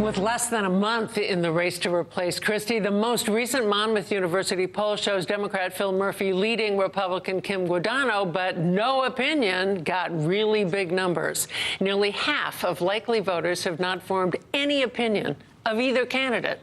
With less than a month in the race to replace Christie, the most recent Monmouth University poll shows Democrat Phil Murphy leading Republican Kim Guadagno, but no opinion got really big numbers. Nearly half of likely voters have not formed any opinion of either candidate.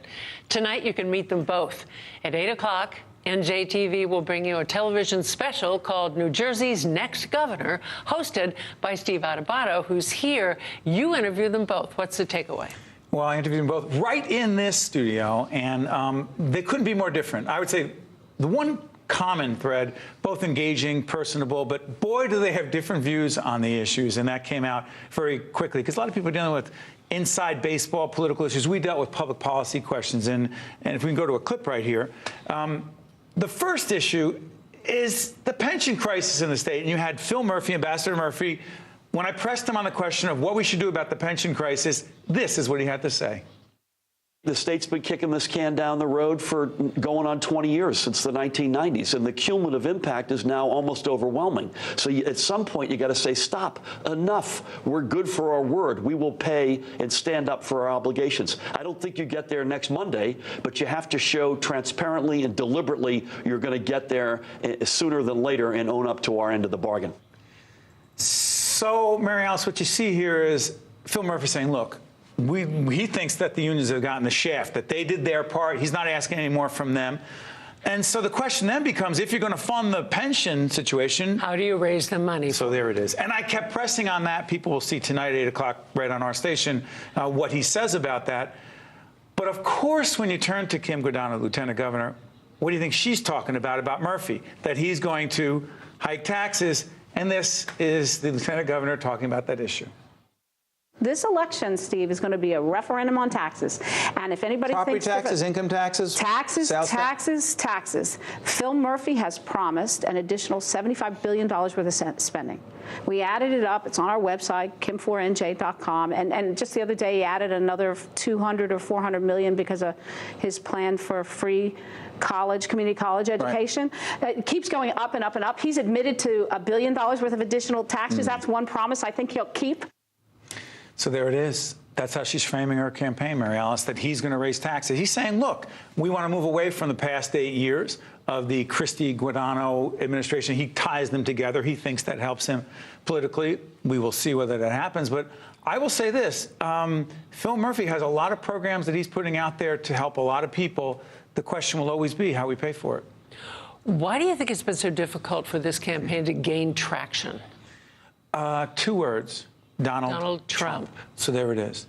Tonight, you can meet them both. At 8 o'clock, NJTV will bring you a television special called New Jersey's Next Governor, hosted by Steve Adubato, who's here. You interview them both. What's the takeaway? Well, I interviewed them both right in this studio, and they couldn't be more different. I would say the one common thread, both engaging, personable, but boy, do they have different views on the issues, and that came out very quickly, because a lot of people are dealing with inside baseball political issues. We dealt with public policy questions, and if we can go to a clip right here, the first issue is the pension crisis in the state, and you had Phil Murphy, Ambassador Murphy. When I pressed him on the question of what we should do about the pension crisis, this is what he had to say. The state's been kicking this can down the road for going on 20 years, since the 1990s, and the cumulative impact is now almost overwhelming. So at some point, you got to say, stop, enough. We're good for our word. We will pay and stand up for our obligations. I don't think you get there next Monday, but you have to show transparently and deliberately you're going to get there sooner than later and own up to our end of the bargain. So, MaryAlice, what you see here is Phil Murphy saying, look, he thinks that the unions have gotten the shaft, that they did their part. He's not asking any more from them. And so the question then becomes, if you're going to fund the pension situation, how do you raise the money? So there it is. And I kept pressing on that. People will see tonight at 8 o'clock right on our station what he says about that. But, of course, when you turn to Kim Guadagno, Lieutenant Governor, what do you think she's talking about Murphy? That he's going to hike taxes. And this is the Lieutenant Governor talking about that issue. This election, Steve, is going to be a referendum on taxes. And if anybody property thinks taxes, income taxes, taxes. Phil Murphy has promised an additional $75 billion worth of spending. We added it up. It's on our website, kim4nj.com. And just the other day, he added another 200 or 400 million because of his plan for free community college education. Right. It keeps going up and up and up. He's admitted to $1 billion worth of additional taxes. That's one promise I think he'll keep. So there it is. That's how she's framing her campaign, MaryAlice, that he's going to raise taxes. He's saying, look, we want to move away from the past 8 years of the Christie-Guadagno administration. He ties them together. He thinks that helps him politically. We will see whether that happens. But I will say this. Phil Murphy has a lot of programs that he's putting out there to help a lot of people. The question will always be how we pay for it. Why do you think it's been so difficult for this campaign to gain traction? 2 words. Donald Trump. So there it is.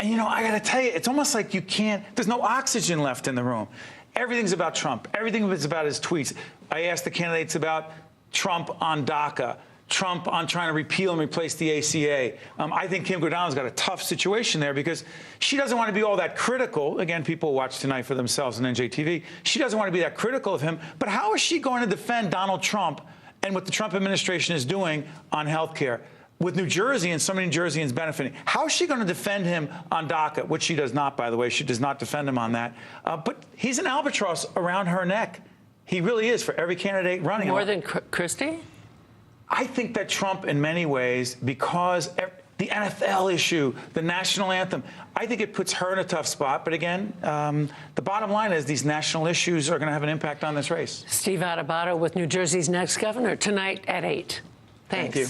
And, you know, I got to tell you, it's almost like you can't, there's no oxygen left in the room. Everything's about Trump. Everything is about his tweets. I asked the candidates about Trump on DACA, Trump on trying to repeal and replace the ACA. I think Kim Guadagno's got a tough situation there because she doesn't want to be all that critical. Again, people watch tonight for themselves on NJTV. She doesn't want to be that critical of him. But how is she going to defend Donald Trump and what the Trump administration is doing on health care? With New Jersey and so many New Jerseyans benefiting. How is she going to defend him on DACA, which she does not, by the way. She does not defend him on that. But he's an albatross around her neck. He really is for every candidate running. More than Christie? I think that Trump, in many ways, because the NFL issue, the national anthem, I think it puts her in a tough spot. But again, the bottom line is these national issues are going to have an impact on this race. Steve Adubato with New Jersey's Next Governor tonight at 8. Thanks. Thank you.